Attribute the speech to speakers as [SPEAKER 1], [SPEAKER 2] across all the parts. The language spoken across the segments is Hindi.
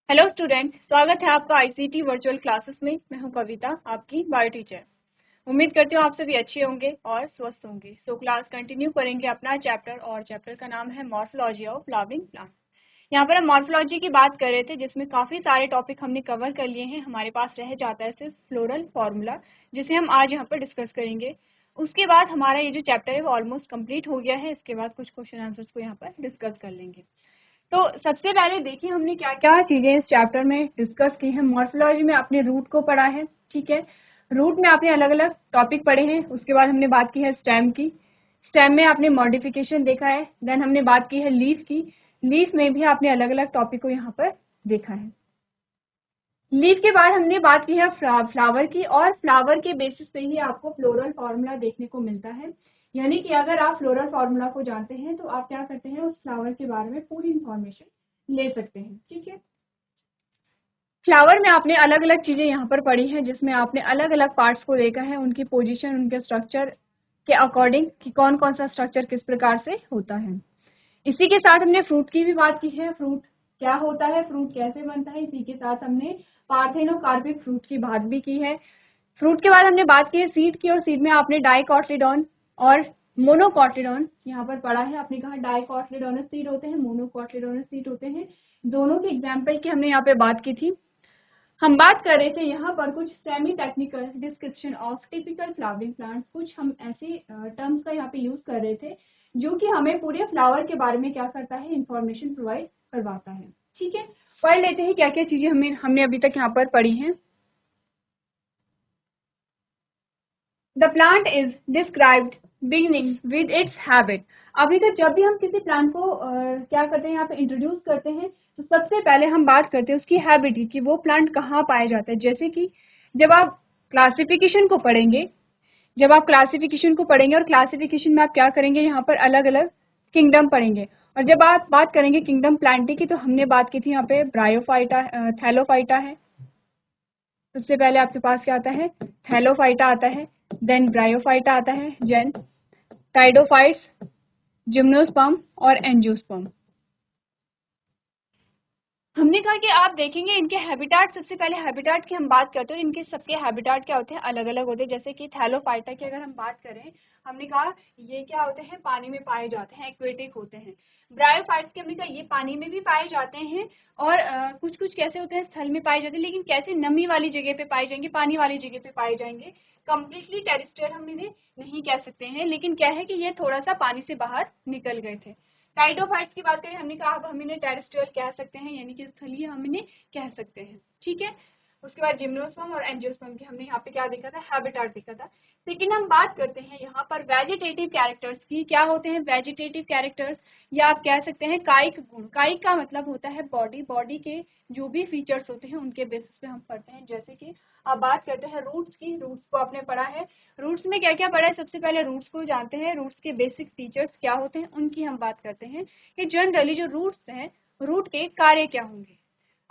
[SPEAKER 1] हेलो स्टूडेंट, स्वागत है आपका आईसीटी वर्चुअल क्लासेस में। मैं हूं कविता, आपकी बायो टीचर। उम्मीद करती हूँ आप सभी अच्छे होंगे और स्वस्थ होंगे। सो क्लास कंटिन्यू करेंगे अपना चैप्टर, और चैप्टर का नाम है मॉर्फोलॉजी ऑफ फ्लावरिंग प्लांट। यहाँ पर हम मॉर्फोलॉजी की बात कर रहे थे, जिसमें काफ़ी सारे टॉपिक हमने कवर कर लिए हैं। हमारे पास रह जाता है सिर्फ फ्लोरल फॉर्मूला, जिसे हम आज यहाँ पर डिस्कस करेंगे। उसके बाद हमारा ये जो चैप्टर है वो ऑलमोस्ट कंप्लीट हो गया है। इसके बाद कुछ क्वेश्चन आंसर्स को यहाँ पर डिस्कस कर लेंगे। तो सबसे पहले देखिए हमने क्या क्या चीजें इस चैप्टर में डिस्कस की हैं। मॉर्फोलॉजी में आपने रूट को पढ़ा है, ठीक है। रूट में आपने अलग अलग टॉपिक पढ़े हैं। उसके बाद हमने बात की है स्टेम की। स्टेम में आपने मॉडिफिकेशन देखा है। देन हमने बात की है लीफ की। लीफ में भी आपने अलग अलग टॉपिक को यहाँ पर देखा है। लीफ के बाद हमने बात की है फ्लावर की, और फ्लावर के बेसिस पे ही आपको फ्लोरल फॉर्मूला देखने को मिलता है। यानी कि अगर आप फ्लोरल फॉर्मूला को जानते हैं तो आप क्या करते हैं, उस फ्लावर के बारे में पूरी इंफॉर्मेशन ले सकते हैं, ठीक है। फ्लावर में आपने अलग अलग चीजें यहाँ पर पढ़ी हैं, जिसमें आपने अलग अलग पार्ट्स को देखा है, उनकी पोजीशन, उनके स्ट्रक्चर के अकॉर्डिंग कि कौन कौन सा स्ट्रक्चर किस प्रकार से होता है। इसी के साथ हमने फ्रूट की भी बात की है। फ्रूट क्या होता है, फ्रूट कैसे बनता है। इसी के साथ हमने पार्थेनोकार्पिक फ्रूट की बात भी की है। फ्रूट के बाद हमने बात की है सीड की, और सीड में आपने डाइकोटिलेडोन और मोनोकोटिलेडोन यहाँ पर पढ़ा है। आपने कहा डाइकोटिलेडोनस सीड होते हैं, मोनोकोटिलेडोनस सीड होते हैं। दोनों के एग्जाम्पल की हमने यहाँ पे बात की थी। हम बात कर रहे थे यहाँ पर कुछ semi technical description of typical flowering plant. कुछ हम ऐसे टर्म्स का यहाँ पे यूज कर रहे थे जो कि हमें पूरे फ्लावर के बारे में क्या करता है, इंफॉर्मेशन प्रोवाइड करवाता है, ठीक है। पढ़ लेते हैं क्या क्या चीजें हमने अभी तक यहाँ पर पढ़ी हैं। The plant is described beginning with its habit. अभी तक जब भी हम किसी प्लांट को क्या करते हैं, यहाँ पे इंट्रोड्यूस करते हैं, तो सबसे पहले हम बात करते हैं उसकी हैबिट की, कि वो प्लांट कहाँ पाया जाता है। जैसे कि जब आप क्लासिफिकेशन को पढ़ेंगे, और क्लासिफिकेशन में आप क्या करेंगे, यहाँ पर अलग अलग किंगडम पढ़ेंगे। और जब आप बात करेंगे किंगडम प्लांटी की, तो हमने बात की थी यहाँ पे ब्रायोफाइटा, थैलोफाइटा है। सबसे पहले आपके पास क्या आता है, थैलोफाइटा आता है, देन ब्रायोफाइटा आता है, देन टाइडोफाइट्स, जिम्नोस्पर्म और एंजियोस्पर्म। हमने कहा कि आप देखेंगे इनके हैबिटाट। सबसे पहले हैबिटाट की हम बात करते हैं, इनके सबके हैबिटाट क्या होते हैं, अलग अलग होते हैं। जैसे कि थैलोफाइटा की अगर हम बात करें, हमने कहा ये क्या होते हैं, पानी में पाए जाते हैं, एक्वेटिक होते हैं। ब्रायोफाइट्स की हमने कहा ये पानी में भी पाए जाते हैं, और कुछ कुछ कैसे होते हैं, स्थल में पाए जाते हैं, लेकिन कैसे, नमी वाली जगह पे पाए जाएंगे, पानी वाली जगह पे पाए जाएंगे। कंप्लीटली टेरेस्ट्रियल हम इन्हें नहीं कह सकते हैं, लेकिन क्या है कि ये थोड़ा सा पानी से बाहर निकल गए थे। टाइडोफाइट्स की बात करें, हमने कहा अब हम इन्हें टेरेस्ट्रियल कह सकते हैं, यानी कि स्थलीय हम इन्हें कह सकते हैं, ठीक है। उसके बाद जिम्नोस्पर्म और एंजियोस्पर्म की हमने यहाँ पे क्या देखा था, हैबिटाट देखा था। लेकिन हम बात करते हैं यहाँ पर वेजिटेटिव कैरेक्टर्स की। क्या होते हैं वेजिटेटिव कैरेक्टर्स, या आप कह सकते हैं कायिक गुण। कायिक का मतलब होता है बॉडी, बॉडी के जो भी फीचर्स होते हैं उनके बेसिस पे हम पढ़ते हैं। जैसे कि अब बात करते हैं रूट्स की। रूट्स को आपने पढ़ा है, रूट्स में क्या क्या पढ़ा है। सबसे पहले रूट्स को जानते हैं, रूट्स के बेसिक फीचर्स क्या होते हैं उनकी हम बात करते हैं, कि जनरली जो रूट्स हैं, रूट के कार्य क्या होंगे।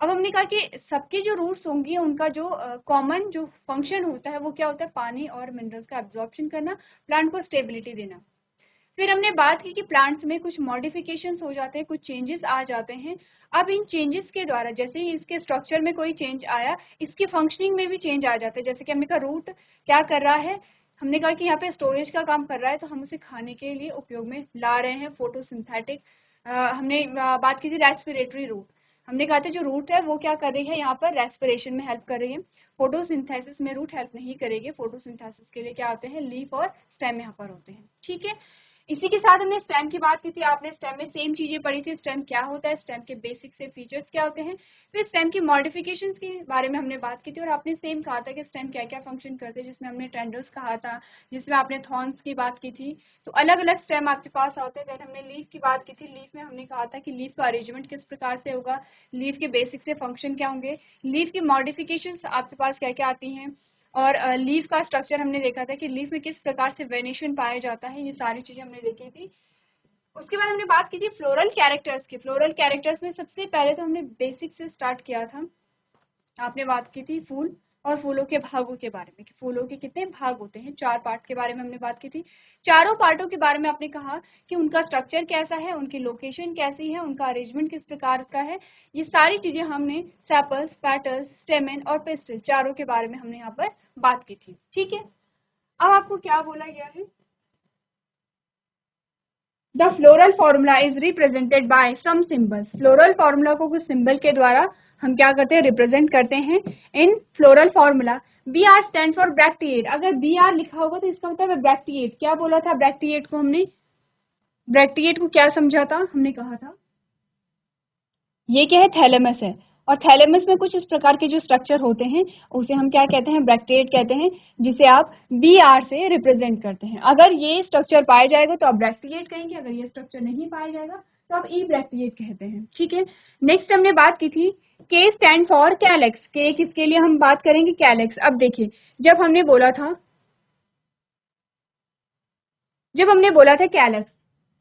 [SPEAKER 1] अब हमने कहा कि सबके जो रूट्स होंगी उनका जो कॉमन जो फंक्शन होता है वो क्या होता है, पानी और मिनरल्स का एब्जॉर्प्शन करना, प्लांट को स्टेबिलिटी देना। फिर हमने बात की कि प्लांट्स में कुछ मॉडिफिकेशंस हो जाते हैं, कुछ चेंजेस आ जाते हैं। अब इन चेंजेस के द्वारा, जैसे ही इसके स्ट्रक्चर में कोई चेंज आया, इसकी फंक्शनिंग में भी चेंज आ जाता है। जैसे कि हमने कहा रूट क्या कर रहा है, हमने कहा कि यहाँ पे स्टोरेज का काम कर रहा है, तो हम उसे खाने के लिए उपयोग में ला रहे हैं, फोटोसिंथेटिक। हमने बात की थी रेस्पिरेटरी रूट। हमने कहा था जो रूट है वो क्या कर रही है, यहाँ पर रेस्पिरेशन में हेल्प कर रही है। फोटोसिंथेसिस में रूट हेल्प नहीं करेगी। फोटोसिंथेसिस के लिए क्या होते हैं, लीफ और स्टेम यहाँ पर होते हैं, ठीक है। इसी के साथ हमने स्टेम की बात की थी। आपने स्टेम में सेम चीजें पढ़ी थी, स्टेम क्या होता है, स्टेम के बेसिक से फीचर्स क्या होते हैं। फिर स्टेम की मॉडिफिकेशंस के बारे में हमने बात की थी, और आपने सेम कहा था कि स्टेम क्या क्या फंक्शन करते हैं, जिसमें हमने टेंडल्स कहा था, जिसमें आपने थॉर्न्स की बात की थी। तो अलग अलग स्टेम आपके पास होते हैं। देन हमने लीफ की बात की थी। लीफ में हमने कहा था कि लीफ का अरेंजमेंट किस प्रकार से होगा, लीफ के बेसिक से फंक्शन क्या होंगे, लीफ की मॉडिफिकेशंस आपके पास क्या क्या आती हैं, और लीफ का स्ट्रक्चर हमने देखा था कि लीफ में किस प्रकार से वेनेशन पाया जाता है। ये सारी चीजें हमने देखी थी। उसके बाद हमने बात की थी फ्लोरल कैरेक्टर्स की। फ्लोरल कैरेक्टर्स में सबसे पहले तो हमने बेसिक से स्टार्ट किया था। आपने बात की थी फूल, और फूलों के भागों के बारे में कि फूलों के कितने भाग होते हैं। 4 पार्ट के बारे में हमने बात की थी। चारों पार्टों के बारे में आपने कहा कि उनका स्ट्रक्चर कैसा है, उनकी लोकेशन कैसी है, उनका अरेंजमेंट किस प्रकार का है। ये सारी चीजें हमने सेपल्स, पेटल्स, स्टेमेन और पिस्टल चारों के बारे में हमने यहाँ पर बात की थी। ठीक है, अब आपको क्या बोला गया है, the floral formula is represented by some symbols. Floral formula को कुछ सिंबल के द्वारा हम क्या करते हैं, रिप्रेजेंट करते हैं। In floral formula B R stand for bracteate. अगर बी आर लिखा होगा तो इसका मतलब है ब्रैक्टिएट। क्या बोला था ब्रैक्टिएट को हमने, ब्रैक्टिएट को क्या समझा था, हमने कहा था ये क्या है, थैलेमस है। और थैलेमस में कुछ इस प्रकार के जो स्ट्रक्चर होते हैं उसे हम क्या कहते हैं, ब्रैक्टिएट कहते हैं, जिसे आप बी आर से रिप्रेजेंट करते हैं। अगर ये स्ट्रक्चर पाया जाएगा तो आप ब्रैक्टिएट कहेंगे, अगर ये स्ट्रक्चर नहीं पाया जाएगा तो आप ई ब्रैक्टिएट कहते हैं। ठीक है, नेक्स्ट हमने बात की थी के स्टैंड फॉर कैलेक्स। के किसके लिए हम बात करेंगे, कैलेक्स। अब देखिए, जब हमने बोला था कैलेक्स,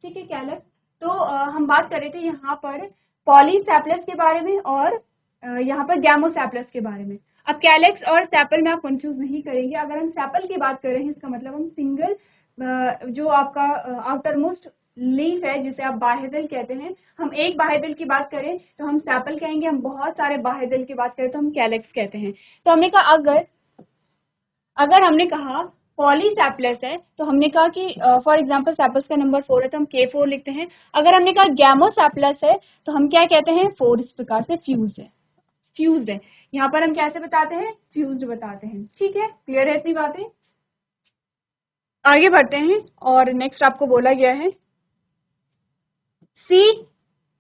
[SPEAKER 1] ठीक है कैलेक्स, तो हम बात कर रहे थे यहाँ पर पॉलीसेप्लस के बारे में और यहाँ पर गैमोसेप्लस के बारे में। अब कैलेक्स और सेपल में आप कंफ्यूज नहीं करेंगे। अगर हम सेपल की बात कर रहे हैं इसका मतलब हम सिंगल जो आपका आउटर मोस्ट लीफ है जिसे आप बाह्यदल कहते हैं, हम एक बाह्यदल की बात करें तो हम सेपल कहेंगे, हम बहुत सारे बाह्यदल की बात करें तो हम कैलेक्स कहते हैं। तो हमने कहा अगर हमने कहा पॉलीसेप्लस है तो हमने कहा कि फॉर एग्जांपल सेपल्स का नंबर 4 है तो हम K4 लिखते हैं। अगर हमने कहा गैमोसेप्लस है तो हम क्या कहते हैं, 4। इस प्रकार से फ्यूज्ड है। यहाँ पर हम कैसे बताते हैं, फ्यूज्ड बताते हैं। ठीक है, क्लियर है इतनी बातें। आगे बढ़ते हैं और नेक्स्ट आपको बोला गया है सी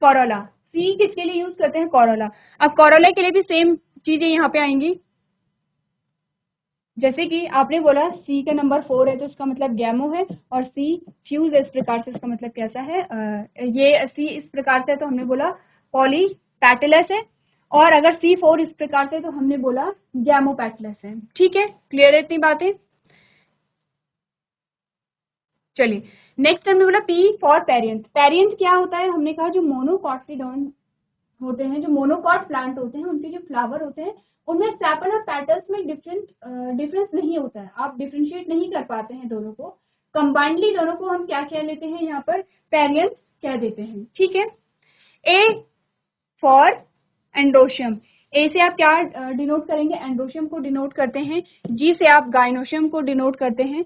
[SPEAKER 1] कोरोला। सी किसके लिए यूज करते हैं, कोरोला। अब कोरोला के लिए भी सेम चीजें यहाँ पे आएंगी। जैसे कि आपने बोला सी का नंबर 4 है तो इसका मतलब गैमो है, और सी फ्यूज इस प्रकार से इसका मतलब कैसा है, ये सी इस प्रकार से तो हमने बोला पॉलीपेटलस है, और अगर C4 इस प्रकार से तो हमने बोला गैमोपेटलस है। ठीक है, क्लियर है इतनी बातें। चलिए नेक्स्ट हमने बोला P फॉर पेरियंथ। पेरियंथ क्या होता है, हमने कहा जो मोनोकॉटिलॉन होते हैं, जो मोनोकॉट प्लांट होते हैं, उनके जो फ्लावर होते हैं उनमें सेपल और पेटल्स में डिफरेंस नहीं होता है। आप डिफ्रेंशिएट नहीं कर पाते हैं दोनों को। कंबाइंडली दोनों को हम क्या कह लेते हैं, यहाँ पर पेरियंथ कह देते हैं। ठीक है, ए फॉर एंड्रोशियम। ए से आप क्या डिनोट करेंगे, एंड्रोशियम को डिनोट करते हैं। जी से आप गाइनोशियम को डिनोट करते हैं।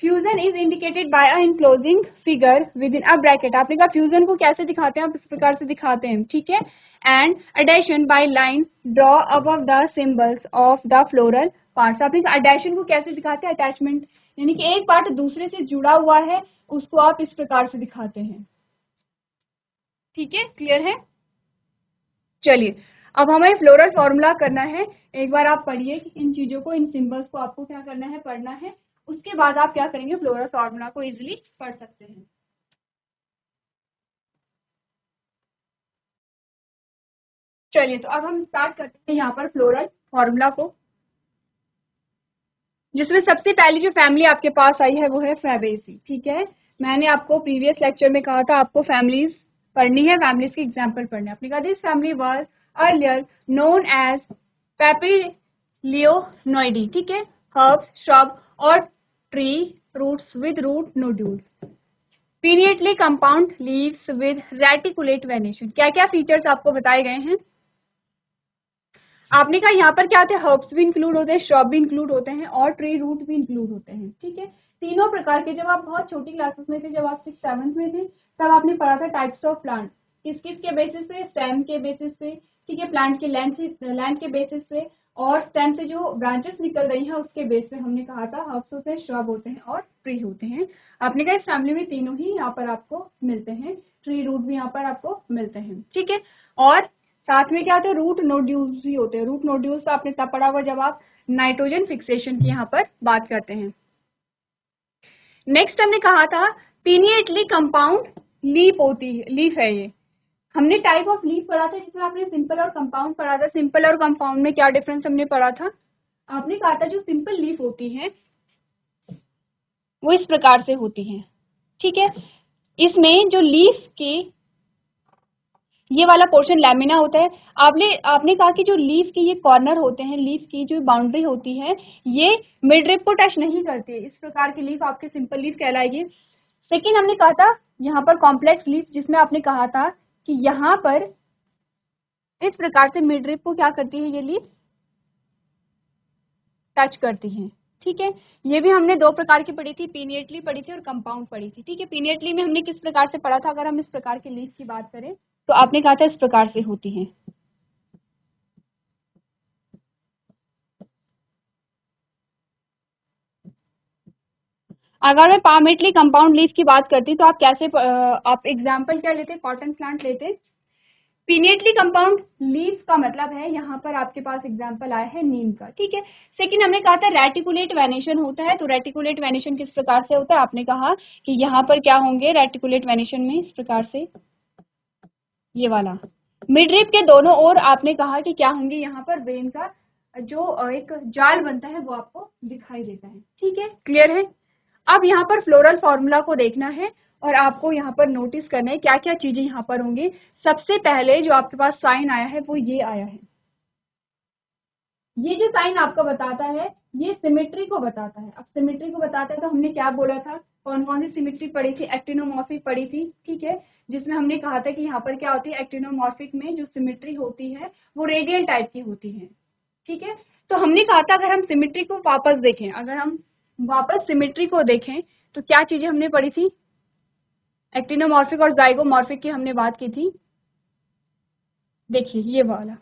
[SPEAKER 1] Fusion is indicated by a enclosing figure with in a bracket. आपने कहा फ्यूजन को कैसे दिखाते हैं, आप इस प्रकार से दिखाते हैं। ठीक है, and adhesion by line draw above the symbols of the floral parts. आपने कहा एडेशन को कैसे दिखाते हैं, अटैचमेंट, यानी कि एक पार्ट दूसरे से जुड़ा हुआ है उसको आप इस प्रकार से दिखाते हैं। ठीक है, क्लियर है। चलिए अब हमें फ्लोरल फॉर्मूला करना है। एक बार आप पढ़िए कि इन चीजों को, इन सिंबल्स को आपको क्या करना है, पढ़ना है। उसके बाद आप क्या करेंगे, फ्लोरल फॉर्मूला को इजीली पढ़ सकते हैं। चलिए तो अब हम स्टार्ट करते हैं यहाँ पर फ्लोरल फॉर्मूला को, जिसमें सबसे पहली जो फैमिली आपके पास आई है वो है फैबेसी। ठीक है, मैंने आपको प्रीवियस लेक्चर में कहा था आपको फैमिलीज पढ़नी है, फैमिलीज की एग्जाम्पल पढ़ने। आपने कहा this family was earlier known as Papilionoideae. ठीक है, हर्ब्स, श्रब और tree roots with root nodules, pinnately compound leaves with reticulate venation. क्या क्या फीचर्स आपको बताए गए हैं। आपने कहा यहाँ पर क्या होते हैं, हर्ब्स भी इंक्लूड होते हैं, श्रब भी इंक्लूड होते हैं और ट्री रूट भी इंक्लूड होते हैं। ठीक है, तीनों प्रकार के। जब आप बहुत छोटी क्लासेस में थे, जब आप 6th-7th में थे, तब आपने पढ़ा था टाइप्स ऑफ प्लांट, किस किस के बेसिस पे, स्टेम के बेसिस पे। ठीक है, प्लांट के लैंड के बेसिस पे, और स्टेम से जो ब्रांचेस निकल रही हैं उसके बेस पे हमने कहा था हर्ब्स होते हैं, श्रब होते हैं और ट्री होते हैं। आपने कहा इस फैमिली में तीनों ही यहाँ पर आपको मिलते हैं, ट्री रूट भी यहाँ पर आपको मिलते हैं। ठीक है, और साथ में क्या होता है, रूट नोड्यूल्स भी होते हैं। रूट नोड्यूल्स तो आपने तब पढ़ा होगा जब आप नाइट्रोजन फिक्सेशन की यहाँ पर बात करते हैं। नेक्स्ट हमने कहा था पिनिएटली कंपाउंड लीफ है ये। हमने टाइप ऑफ लीफ पढ़ा था जिसमें आपने सिंपल और कंपाउंड पढ़ा था। सिंपल और कंपाउंड में क्या डिफरेंस हमने पढ़ा था, आपने कहा था जो सिंपल लीफ होती है वो इस प्रकार से होती है। ठीक है, इसमें जो लीफ के ये वाला पोर्शन लैमिना होता है। आपने कहा कि जो लीफ के ये कॉर्नर होते हैं, लीफ की जो बाउंड्री होती है, ये मिड रिब को टच नहीं करती है। इस प्रकार की लीफ आपके सिंपल लीफ कहलाएगी। सेकेंड हमने कहा था यहाँ पर कॉम्प्लेक्स लीफ, जिसमें आपने कहा था कि यहाँ पर इस प्रकार से मिड रिब को क्या करती है ये लीफ, टच करती हैं। ठीक है, ये भी हमने दो प्रकार की पढ़ी थी, पीनिएटली पढ़ी थी और कंपाउंड पढ़ी थी। ठीक है, पीनिएटली में हमने किस प्रकार से पढ़ा था, अगर हम इस प्रकार के लीफ की बात करें तो आपने कहा था इस प्रकार से होती हैं। अगर मैं पामेटली कंपाउंड लीफ की बात करती तो आप कैसे आप एग्जाम्पल क्या लेते, कॉटन प्लांट लेते। पीनिएटली कंपाउंड लीफ का मतलब है, यहाँ पर आपके पास एग्जाम्पल आया है नीम का। ठीक है, सेकंड हमने कहा था रेटिकुलेट वेनेशन होता है। तो रेटिकुलेट वेनेशन किस प्रकार से होता है, आपने कहा कि यहाँ पर क्या होंगे रेटिकुलेट वेनेशन में, इस प्रकार से ये वाला मिड रिब के दोनों ओर आपने कहा कि क्या होंगे, यहाँ पर वेन का जो एक जाल बनता है वो आपको दिखाई देता है। ठीक है, क्लियर है। अब यहाँ पर फ्लोरल फॉर्मूला को देखना है और आपको यहाँ पर नोटिस करना है क्या क्या चीजें यहाँ पर होंगी। सबसे पहले जो आपके पास साइन आया है वो ये आया है। ये जो साइन आपको बताता है ये सिमेट्री को बताता है। अब सिमेट्री को बताता है तो हमने क्या बोला था, कौन कौन सी सिमेट्री पढ़ी थी, एक्टिनोमॉर्फिक पढ़ी थी। ठीक है, जिसमें हमने कहा था कि यहाँ पर क्या होती है, एक्टिनोमॉर्फिक में जो सिमेट्री होती है वो रेडियल टाइप की होती है। ठीक है, तो हमने कहा था अगर हम सिमेट्री को वापस देखें, अगर हम वापस सिमेट्री को देखें तो क्या चीजें हमने पढ़ी थी, एक्टिनोमॉर्फिक और जाइगोमॉर्फिक की हमने बात की थी। देखिए ये वाला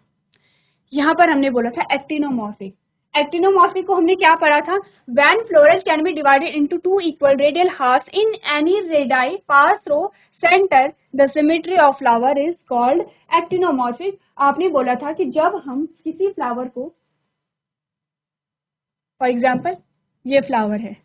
[SPEAKER 1] यहाँ पर हमने बोला था एक्टिनोमॉर्फिक। एक्टिनोमॉर्फिक को हमने क्या पढ़ा था, when floral can be divided into two equal radial halves in any radii pass through centre the symmetry of flower is called actinomorphic. आपने बोला था कि जब हम किसी फ्लावर को, फॉर एग्जाम्पल ये फ्लावर है,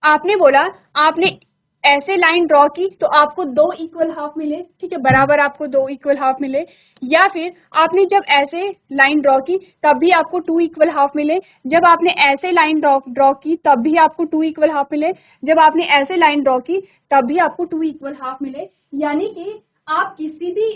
[SPEAKER 1] आपने बोला आपने ऐसे लाइन ड्रॉ की तो आपको दो इक्वल हाफ मिले। ठीक है, बराबर आपको दो इक्वल हाफ मिले, या फिर आपने जब ऐसे लाइन ड्रॉ की तब भी आपको टू इक्वल हाफ मिले, जब आपने ऐसे लाइन ड्रॉ की तब भी आपको टू इक्वल हाफ मिले, जब आपने ऐसे लाइन ड्रॉ की तब भी आपको टू इक्वल हाफ मिले। यानी कि आप किसी भी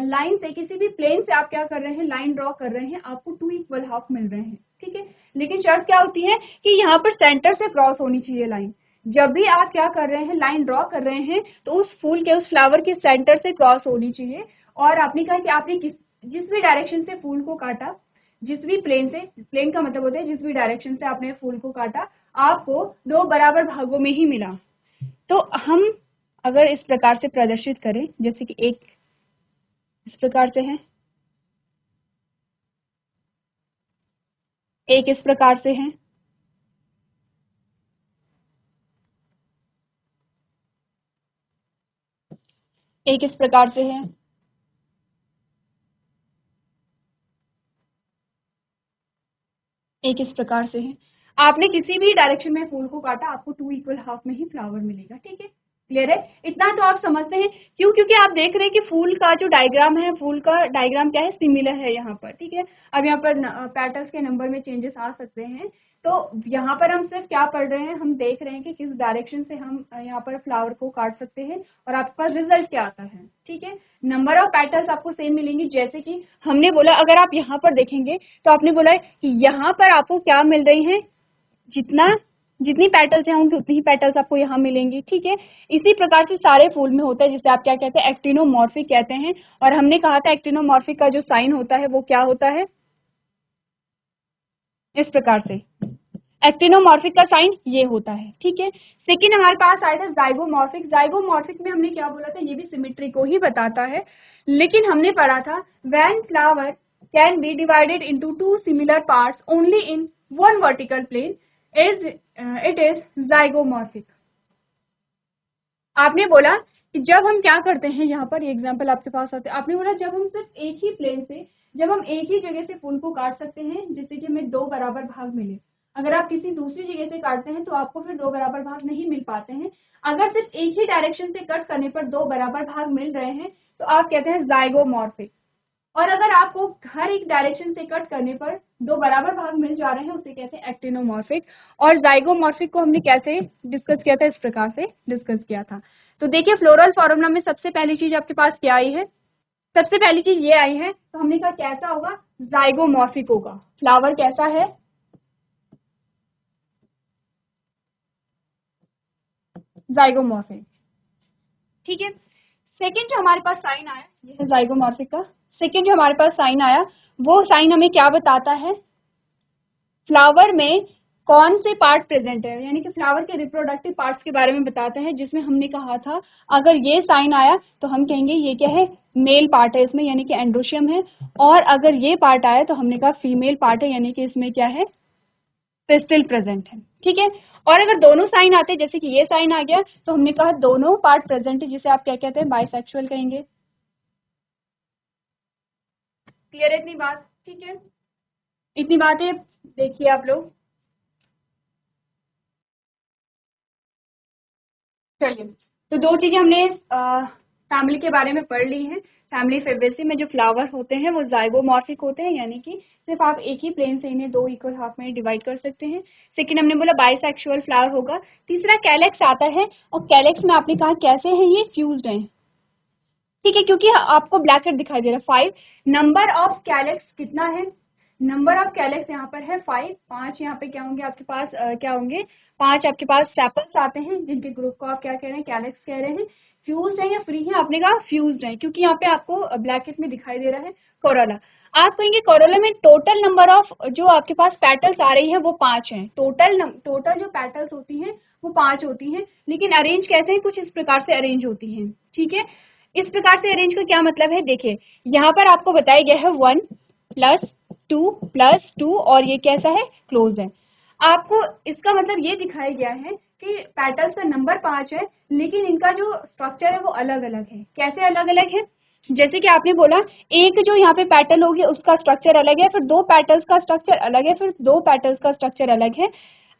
[SPEAKER 1] लाइन से, किसी भी प्लेन से आप क्या कर रहे हैं, लाइन ड्रॉ कर रहे हैं, आपको टू इक्वल हाफ मिल रहे हैं। ठीक है, लेकिन शर्त क्या होती है कि यहाँ पर सेंटर से क्रॉस होनी चाहिए लाइन। जब भी आप क्या कर रहे हैं, लाइन ड्रॉ कर रहे हैं, तो उस फूल के, उस फ्लावर के सेंटर से क्रॉस होनी चाहिए। और आपने कहा कि आपने जिस भी डायरेक्शन से फूल को काटा, जिस भी प्लेन से, प्लेन का मतलब होता है जिस भी डायरेक्शन से आपने फूल को काटा, आपको दो बराबर भागों में ही मिला। तो हम अगर इस प्रकार से प्रदर्शित करें, जैसे कि एक इस प्रकार से है, एक इस प्रकार से है, एक इस प्रकार से है, एक इस प्रकार से है। आपने किसी भी डायरेक्शन में फूल को काटा, आपको टू इक्वल हाफ में ही फ्लावर मिलेगा। ठीक है, क्लियर है, इतना तो आप समझते हैं। क्यों, क्योंकि आप देख रहे हैं कि फूल का जो डायग्राम है, फूल का डायग्राम क्या है, सिमिलर है यहाँ पर। ठीक है, अब यहाँ पर पेटल्स के नंबर में चेंजेस आ सकते हैं। तो यहाँ पर हम सिर्फ क्या पढ़ रहे हैं, हम देख रहे हैं कि किस डायरेक्शन से हम यहाँ पर फ्लावर को काट सकते हैं और आपके पास रिजल्ट क्या आता है। ठीक है, नंबर ऑफ पेटल्स आपको सेम मिलेंगी। जैसे कि हमने बोला अगर आप यहाँ पर देखेंगे तो आपने बोला कि यहाँ पर आपको क्या मिल रही है, जितनी पेटल्स हैं होंगी उतनी ही पेटल्स आपको यहाँ मिलेंगी। ठीक है, इसी प्रकार से सारे फूल में होता है, जिसे आप क्या कहते हैं, एक्टिनोमॉर्फिक कहते हैं। और हमने कहा था एक्टिनोमॉर्फिक का जो साइन होता है वो क्या होता है, इस प्रकार से एक्टिनोमॉर्फिक का साइन ये होता है। ठीक है, सेकेंड हमारे पास आया था जाइगोमॉर्फिक। जाइगोमॉर्फिक में हमने क्या बोला था, ये भी सिमेट्री को ही बताता है। लेकिन हमने पढ़ा था when flower can be divided into two similar parts only in one vertical plane is it is zygomorphic. आपने बोला कि जब हम क्या करते हैं, यहाँ पर एग्जाम्पल आपके पास आते हैं, आपने बोला जब हम सिर्फ एक ही प्लेन से, जब हम एक ही जगह से फूल को काट सकते हैं जिससे कि हमें दो बराबर भाग मिले। अगर आप किसी दूसरी जगह से काटते हैं तो आपको फिर दो बराबर भाग नहीं मिल पाते हैं। अगर सिर्फ एक ही डायरेक्शन से कट करने पर दो बराबर भाग मिल रहे हैं तो आप कहते हैं जाइगोमॉर्फिक। और अगर आपको हर एक डायरेक्शन से कट करने पर दो बराबर भाग मिल जा रहे हैं उसे कहते हैं एक्टिनोमॉर्फिक। और जाइगोमॉर्फिक को हमने कैसे डिस्कस किया था, इस प्रकार से डिस्कस किया था। तो देखिए फ्लोरल फॉर्मूला में सबसे पहली चीज आपके पास क्या आई है, सबसे पहली चीज ये आई है, तो हमने कहा कैसा होगा, जाइगोमॉर्फिक होगा। फ्लावर कैसा है, जाइगोमॉर्फिक, ठीक है। सेकंड जो हमारे पास साइन आया, ये है जाइगोमॉर्फिक का। सेकंड जो हमारे पास साइन आया, वो साइन हमें क्या बताता है, फ्लावर में कौन से पार्ट प्रेजेंट है, यानी कि फ्लावर के रिप्रोडक्टिव पार्ट्स के बारे में बताता है, जिसमें हमने कहा था अगर ये साइन आया तो हम कहेंगे ये क्या है, मेल पार्ट है इसमें, यानी कि एंड्रोशियम है। और अगर ये पार्ट आया तो हमने कहा फीमेल पार्ट है, यानी कि इसमें क्या है, पिस्टिल प्रेजेंट है, ठीक है। और अगर दोनों साइन आते, जैसे कि ये साइन आ गया, तो हमने कहा दोनों पार्ट प्रेजेंट है, जिसे आप क्या कहते हैं, बाइसेक्सुअल कहेंगे। क्लियर है इतनी बात, ठीक है। इतनी बातें देखिए आप लोग, चलिए। तो दो चीजें हमने फैमिली के बारे में पढ़ ली हैं। फैमिली फेबेसी में जो फ्लावर होते हैं वो जाइगोमॉर्फिक होते हैं, यानी कि सिर्फ आप एक ही प्लेन से इन्हें दो इक्वल हाफ में डिवाइड कर सकते हैं। सेकंड हमने बोला बाइसेक्सुअल फ्लावर होगा। तीसरा कैलेक्स आता है, और कैलेक्स में आपने कहा कैसे हैं, ये फ्यूज्ड हैं, ठीक है, क्योंकि आपको ब्लैकेट दिखाई दे रहा है। 5 नंबर ऑफ कैलेक्स कितना है, नंबर ऑफ कैलेक्स यहाँ पर है 5। 5 यहाँ पे क्या होंगे आपके पास, क्या होंगे, 5 आपके पास सेपल्स आते हैं, जिनके ग्रुप को आप क्या कह रहे हैं, कैलेक्स कह रहे हैं। फ्यूज है या फ्री है, आपने कहा फ्यूज्ड है, क्योंकि यहाँ पे आपको ब्लैकेट में दिखाई दे रहा है कोरोला। आप कहेंगे कोरोला में टोटल नंबर ऑफ जो आपके पास पेटल्स आ रही है वो 5 है, टोटल जो पेटल्स होती हैं वो 5 होती हैं, लेकिन अरेंज कैसे हैं, कुछ इस प्रकार से अरेंज होती हैं, ठीक है। इस प्रकार से अरेंज का क्या मतलब है, देखिए यहाँ पर आपको बताया गया है 1 प्लस टू और ये कैसा है, क्लोज है। आपको इसका मतलब ये दिखाया गया है कि पेटल्स का नंबर 5 है, लेकिन इनका जो स्ट्रक्चर है वो अलग अलग है। कैसे अलग अलग है, जैसे कि आपने बोला एक जो यहाँ पे पेटल होगी उसका स्ट्रक्चर अलग है, फिर दो पेटल्स का स्ट्रक्चर अलग है, फिर दो पेटल्स का स्ट्रक्चर अलग है।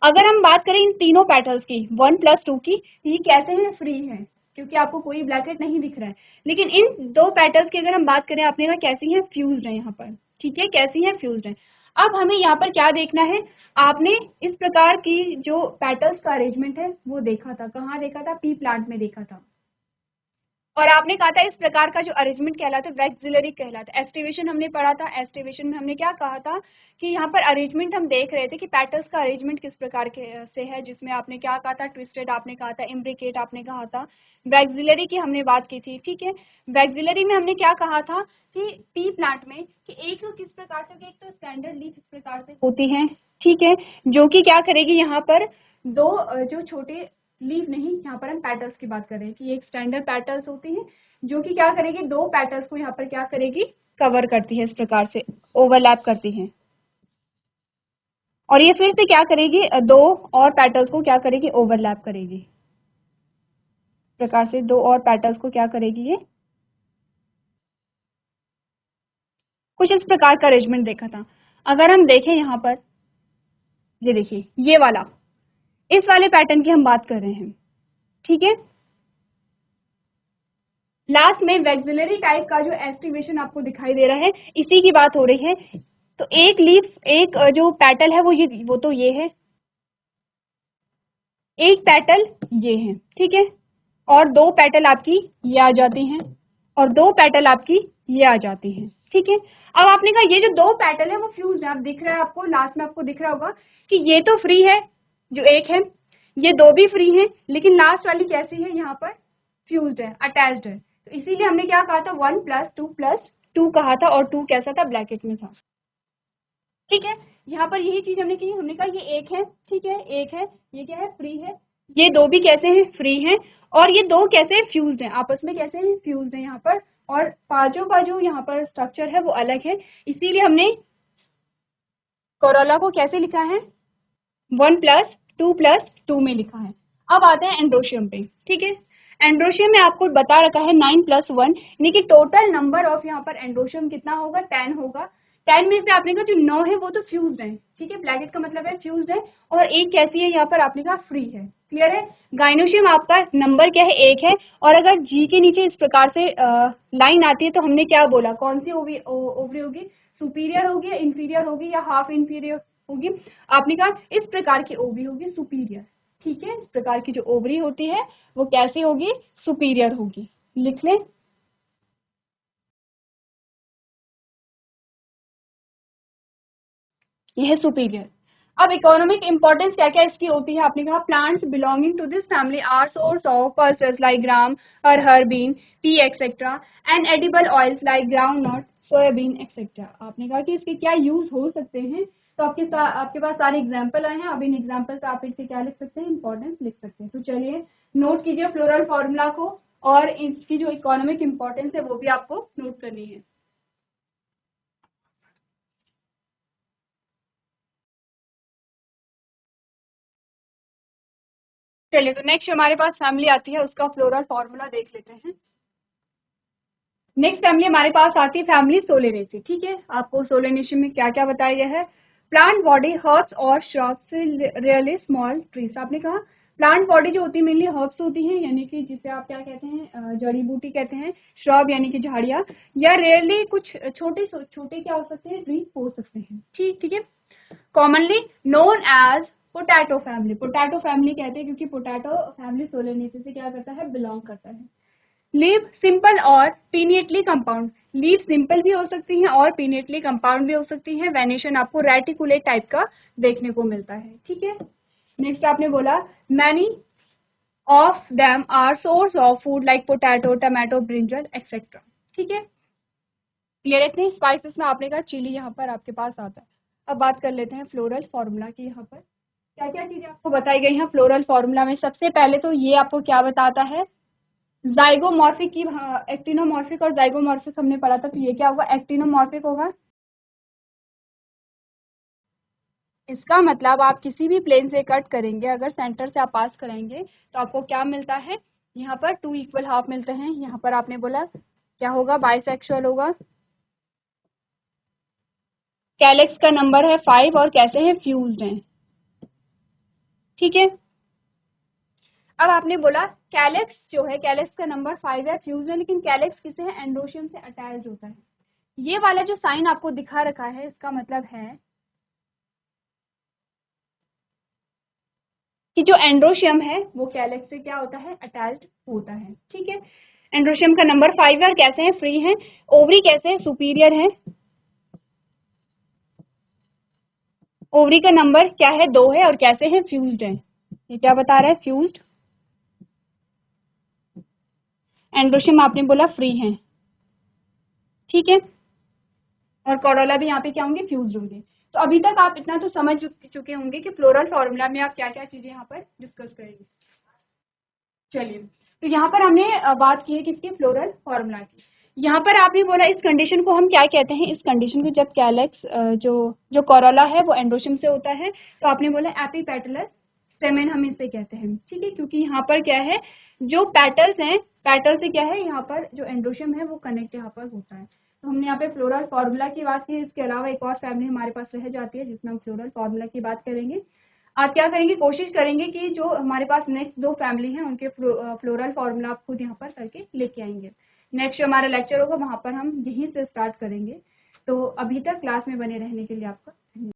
[SPEAKER 1] अगर हम बात करें इन तीनों पेटल्स की 1 प्लस 2 की, ये कैसे हैं, फ्री है, क्योंकि आपको कोई ब्लैकेट नहीं दिख रहा है। लेकिन इन दो पेटल्स की अगर हम बात करें, आपने कहा कैसी हैं, फ्यूज्ड है यहाँ पर, ठीक है, कैसी हैं, फ्यूज्ड है। अब हमें यहाँ पर क्या देखना है, आपने इस प्रकार की जो पेटल्स का अरेंजमेंट है वो देखा था, कहाँ देखा था, पी प्लांट में देखा था। और आपने कहा था इस प्रकार का जो अरेंजमेंट कहलाता है वैक्सिलरी कहलाता है। एस्टिवेशन हमने पढ़ा था, एस्टिवेशन में हमने क्या कहा था कि यहाँ पर अरेंजमेंट हम देख रहे थे कि पेटल्स का अरेंजमेंट किस प्रकार के से है, जिसमें आपने क्या कहा था, ट्विस्टेड आपने कहा था, इम्ब्रिकेट आपने कहा था। वैक्सिलरी की हमने बात की थी, ठीक है। वैक्सिलरी में हमने क्या कहा था कि पी प्लांट में कि एक किस प्रकार से, एक तो स्टैंडर्ड लीफ इस प्रकार से होती है, ठीक है, जो कि क्या करेगी, यहाँ पर दो जो छोटे लीव नहीं, यहाँ पर हम पेटल्स की बात कर रहे हैं कि एक स्टैंडर्ड पेटल्स होती हैं जो कि क्या करेगी, दो पेटल्स को यहाँ पर क्या करेगी, कवर करती है, इस प्रकार से ओवरलैप करती हैं। और ये फिर से क्या करेगी, दो और पेटल्स को क्या करेगी, ओवरलैप करेगी, इस प्रकार से दो और पेटल्स को क्या करेगी, ये कुछ इस प्रकार का अरेंजमेंट देखा था। अगर हम देखें यहाँ पर, ये देखिए ये वाला, इस वाले पैटर्न की हम बात कर रहे हैं, ठीक है। लास्ट में वैक्सिलरी टाइप का जो एस्टिवेशन आपको दिखाई दे रहा है, इसी की बात हो रही है। तो एक लीफ, एक जो पेटल है वो तो ये है, एक पेटल ये है, ठीक है, और दो पेटल आपकी ये आ जाती हैं, और दो पेटल आपकी ये आ जाती हैं, ठीक है। अब आपने कहा ये जो दो पेटल है वो फ्यूज है, अब दिख रहा है आपको, लास्ट में आपको दिख रहा होगा कि ये तो फ्री है जो एक है, ये दो भी फ्री है, लेकिन लास्ट वाली कैसी है, यहाँ पर फ्यूज्ड है, अटैच्ड है। तो इसीलिए हमने क्या कहा था, 1 प्लस टू कहा था, और टू कैसा था, ब्रैकेट में था, ठीक है। यहाँ पर यही चीज हमने की, हमने कहा ये एक है, ठीक है, एक है, ये क्या है, फ्री है, ये दो भी कैसे हैं, फ्री हैं, और ये दो कैसे फ्यूज्ड हैं, आपस में कैसे हैं, फ्यूज्ड हैं यहाँ पर। और पांचों का जो यहाँ पर स्ट्रक्चर है वो अलग है, इसीलिए हमने कोरोला को कैसे लिखा है, 1 प्लस टू में लिखा है। अब आते हैं एंड्रोशियम पे, ठीक है। एंड्रोशियम में आपको बता रखा है 9+1, यानी कि टोटल नंबर ऑफ यहाँ पर एंड्रोशियम कितना होगा, 10 होगा। 10 में से आपने कहा जो 9 है वो तो फ्यूज्ड है, ठीक है, ब्लैकेट का मतलब है फ्यूज्ड है, और एक कैसी है यहाँ पर आपने कहा, फ्री है, क्लियर है। गाइनोशियम आपका नंबर क्या है, 1 है। और अगर जी के नीचे इस प्रकार से लाइन आती है तो हमने क्या बोला, कौन सी ओवरी होगी, सुपीरियर होगी या इंफीरियर होगी या हाफ इंफीरियर होगी। आपने कहा इस प्रकार की ओवरी होगी सुपीरियर। ठीक है, इस प्रकार की जो ओवरी होती है वो कैसी होगी, सुपीरियर होगी। लिख लें, यह है सुपीरियर। अब इकोनॉमिक इंपॉर्टेंस क्या क्या इसकी होती है, आपने कहा plants belonging to this family are source of pulses like gram arhar bean pea etcetera and edible oils like groundnut soybean etcetera. आपने कहा कि इसके क्या यूज हो सकते हैं, तो आपके पास सारे एग्जाम्पल आए हैं। अब इन एग्जाम्पल से आप इससे क्या लिख सकते हैं, इंपॉर्टेंस लिख सकते हैं। तो चलिए नोट कीजिए फ्लोरल फॉर्मूला को, और इसकी जो इकोनॉमिक इंपॉर्टेंस है वो भी आपको नोट करनी है। चलिए, तो नेक्स्ट हमारे पास फैमिली आती है, उसका फ्लोरल फॉर्मूला देख लेते हैं। नेक्स्ट फैमिली हमारे पास आती है फैमिली सोलेनेसी। ठीक है, आपको सोलेनेसी में क्या क्या बताया गया है, प्लांट बॉडी हर्ब्स और श्रब्स रियली स्मॉल ट्रीज। आपने कहा प्लांट बॉडी जो होती है मेनली हर्ब्स होती हैं, यानी कि जिसे आप क्या कहते हैं, जड़ी बूटी कहते हैं, श्रब यानी कि झाड़ियाँ, या रेयरली कुछ छोटे छोटे क्या हो सकते हैं, ट्रीज हो सकते हैं। ठीक ठीक है, commonly known as potato family. Potato family कहते हैं क्योंकि पोटैटो फैमिली सोलेनेसी से क्या करता है, बिलोंग करता है। लीव सिंपल और पीनियटली कंपाउंड। लीव सिंपल भी हो सकती हैं और पीनियटली कंपाउंड भी हो सकती हैं। वेनेशन आपको रेटिकुलेट टाइप का देखने को मिलता है। ठीक है, नेक्स्ट आपने बोला many of them are source of food like potato tomato brinjal etcetera. ठीक है, क्लियर है। इतने स्पाइसेस में आपने कहा चिली यहाँ पर आपके पास आता है। अब बात कर लेते हैं फ्लोरल फॉर्मूला की। यहाँ पर क्या क्या चीजें आपको बताई गई हैं फ्लोरल फॉर्मूला में। सबसे पहले तो ये आपको क्या बताता है, जाइगोमॉर्फिक की, एक्टिनोमॉर्फिक और जाइगोमॉर्फिक हमने पढ़ा था, तो ये क्या होगा, एक्टिनोमॉर्फिक होगा। इसका मतलब आप किसी भी प्लेन से कट करेंगे, अगर सेंटर से आप पास करेंगे तो आपको क्या मिलता है, यहाँ पर 2 इक्वल हाफ मिलते हैं। यहाँ पर आपने बोला क्या होगा, बाइसेक्सुअल होगा। कैलेक्स का नंबर है 5 और कैसे हैं, फ्यूज्ड हैं। ठीक है, अब आपने बोला कैलेक्स जो है, कैलेक्स का नंबर 5 है, फ्यूज्ड है, लेकिन कैलेक्स किसे है, एंड्रोशियम से अटैच्ड होता है। ये वाला जो साइन आपको दिखा रखा है इसका मतलब है कि जो एंड्रोशियम है वो कैलेक्स से क्या होता है, अटैच्ड होता है। ठीक है, एंड्रोशियम का नंबर 5 है और कैसे हैं, फ्री हैं। ओवरी कैसे है, सुपीरियर है। ओवरी का नंबर क्या है, 2 है और कैसे हैं, फ्यूज्ड है। ये क्या बता रहा है, फ्यूज्ड। एंड्रोशियम आपने बोला फ्री है। ठीक है, और कोरोला भी यहाँ पे क्या होंगे, फ्यूज्ड होंगे। तो अभी तक आप इतना तो समझ चुके होंगे कि फ्लोरल फॉर्मूला में आप क्या क्या चीजें यहाँ पर डिस्कस करेंगे। चलिए, तो यहाँ पर हमने बात की है किसकी, फ्लोरल फॉर्मूला की। यहाँ पर आपने बोला इस कंडीशन को हम क्या कहते हैं, इस कंडीशन को जब कैलेक्स जो जो कोरोला है वो एंड्रोशियम से होता है, तो आपने बोला एपीपेटलस स्टेमेन हम इसे कहते हैं। ठीक है, क्योंकि यहाँ पर क्या है, जो पेटल्स हैं, पेटल से क्या है, यहाँ पर जो एंड्रोशियम है वो कनेक्ट यहाँ पर होता है। तो हमने यहाँ पे फ्लोरल फॉर्मूला की बात की, इसके अलावा एक और फैमिली हमारे पास रह जाती है जिसमें हम फ्लोरल फॉर्मूला की बात करेंगे। आप क्या करेंगे, कोशिश करेंगे कि जो हमारे पास नेक्स्ट 2 फैमिली हैं उनके फ्लोरल फॉर्मूला आप खुद यहाँ पर करके लेके आएंगे। नेक्स्ट हमारा लेक्चर होगा वहाँ पर हम यहीं से स्टार्ट करेंगे। तो अभी तक क्लास में बने रहने के लिए आपका